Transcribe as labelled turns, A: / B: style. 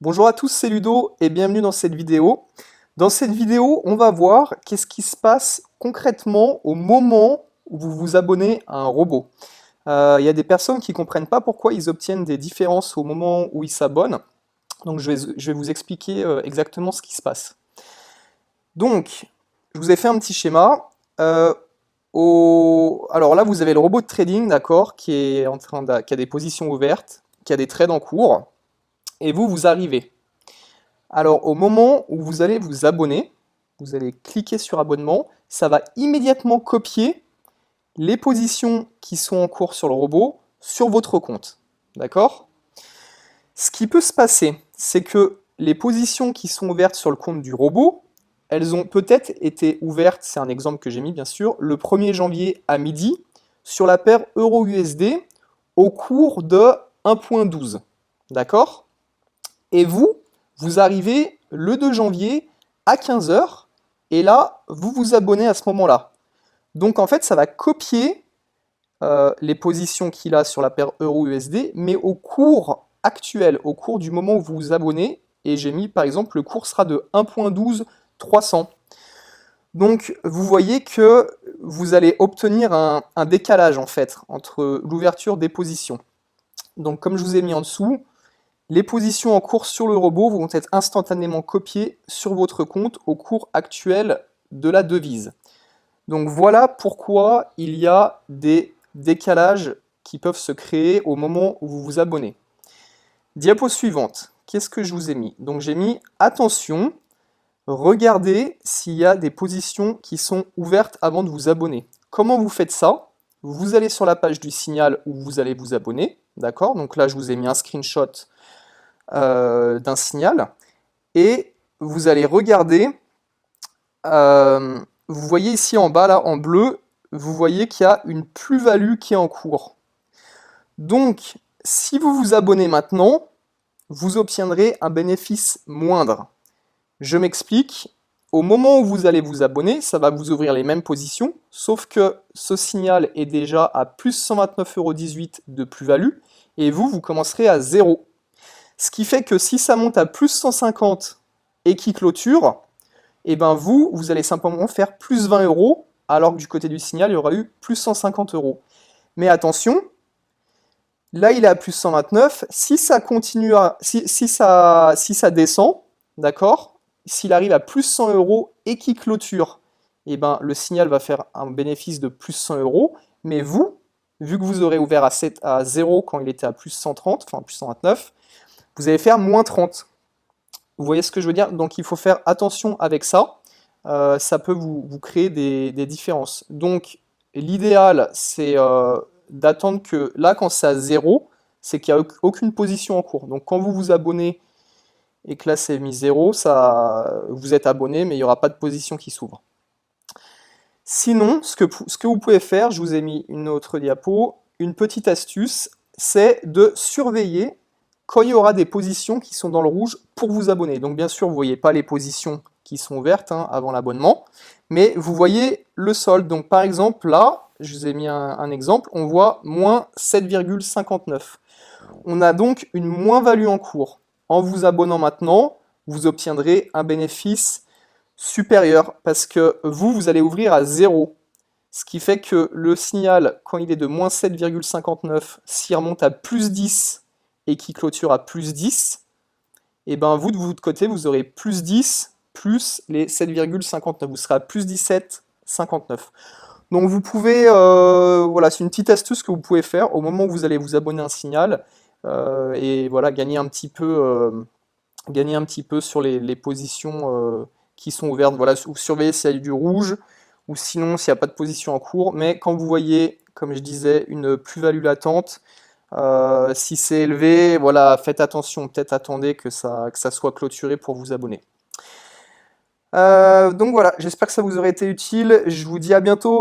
A: Bonjour à tous, c'est Ludo et bienvenue dans cette vidéo. Dans cette vidéo, on va voir qu'est-ce qui se passe concrètement au moment où vous vous abonnez à un robot. Il y a des personnes qui ne comprennent pas pourquoi ils obtiennent des différences au moment où ils s'abonnent. Donc je vais vous expliquer exactement ce qui se passe. Donc, je vous ai fait un petit schéma. Alors là, vous avez le robot de trading, d'accord, qui a des positions ouvertes, qui a des trades en cours, et vous arrivez. Alors, au moment où vous allez vous abonner, vous allez cliquer sur abonnement, ça va immédiatement copier les positions qui sont en cours sur le robot sur votre compte. D'accord? Ce qui peut se passer, c'est que les positions qui sont ouvertes sur le compte du robot, elles ont peut-être été ouvertes, c'est un exemple que j'ai mis bien sûr, le 1er janvier à midi sur la paire euro-USD au cours de 1.12. D'accord? Et vous arrivez le 2 janvier à 15 h et là, vous vous abonnez à ce moment-là. Donc en fait, ça va copier les positions qu'il a sur la paire euro-USD, mais au cours actuel, au cours du moment où vous vous abonnez, et j'ai mis par exemple le cours sera de 1.12 300. Donc vous voyez que vous allez obtenir un décalage en fait entre l'ouverture des positions. Donc comme je vous ai mis en dessous, les positions en cours sur le robot vont être instantanément copiées sur votre compte au cours actuel de la devise. Donc voilà pourquoi il y a des décalages qui peuvent se créer au moment où vous vous abonnez. Diapo suivante, qu'est-ce que je vous ai mis? Donc j'ai mis attention, regardez s'il y a des positions qui sont ouvertes avant de vous abonner. Comment vous faites ça? Vous allez sur la page du signal où vous allez vous abonner, d'accord? Donc là je vous ai mis un screenshot d'un signal, et vous allez regarder, vous voyez ici en bas, là en bleu, vous voyez qu'il y a une plus-value qui est en cours. Donc, si vous vous abonnez maintenant, vous obtiendrez un bénéfice moindre. Je m'explique. Au moment où vous allez vous abonner, ça va vous ouvrir les mêmes positions, sauf que ce signal est déjà à plus 129,18 € de plus-value, et vous commencerez à 0. Ce qui fait que si ça monte à plus 150 et qui clôture, et ben vous allez simplement faire plus 20 €, alors que du côté du signal, il y aura eu plus 150 €. Mais attention, là il est à plus 129, si ça continue si ça descend, d'accord, s'il arrive à plus 100 € et qui clôture, et ben le signal va faire un bénéfice de plus 100 €, mais vous, vu que vous aurez ouvert à 0 quand il était à plus 130, enfin plus 129, vous allez faire moins 30. Vous voyez ce que je veux dire? Donc il faut faire attention avec ça. Ça peut vous créer des différences. Donc l'idéal, c'est d'attendre que là, quand c'est à 0, c'est qu'il n'y a aucune position en cours. Donc quand vous vous abonnez et que là c'est mis 0, vous êtes abonné, mais il n'y aura pas de position qui s'ouvre. Sinon, ce que vous pouvez faire, je vous ai mis une autre diapo, une petite astuce, c'est de surveiller quand il y aura des positions qui sont dans le rouge pour vous abonner. Donc bien sûr, vous ne voyez pas les positions qui sont ouvertes avant l'abonnement, mais vous voyez le solde. Donc par exemple, là, je vous ai mis un exemple, on voit moins 7,59. On a donc une moins-value en cours. En vous abonnant maintenant, vous obtiendrez un bénéfice supérieur parce que vous allez ouvrir à 0. Ce qui fait que le signal, quand il est de moins 7,59, s'il remonte à plus 10 et qui clôture à plus 10, et ben vous de votre côté, vous aurez plus 10 plus les 7,59. Vous serez à plus 17,59. Donc vous pouvez, voilà, c'est une petite astuce que vous pouvez faire au moment où vous allez vous abonner à un signal, et voilà, gagner un petit peu sur les positions qui sont ouvertes. Voilà, ou surveiller s'il y a du rouge, ou sinon s'il n'y a pas de position en cours. Mais quand vous voyez, comme je disais, une plus-value latente, si c'est élevé, voilà, faites attention, peut-être attendez que ça soit clôturé pour vous abonner. Donc voilà, j'espère que ça vous aurait été utile. Je vous dis à bientôt.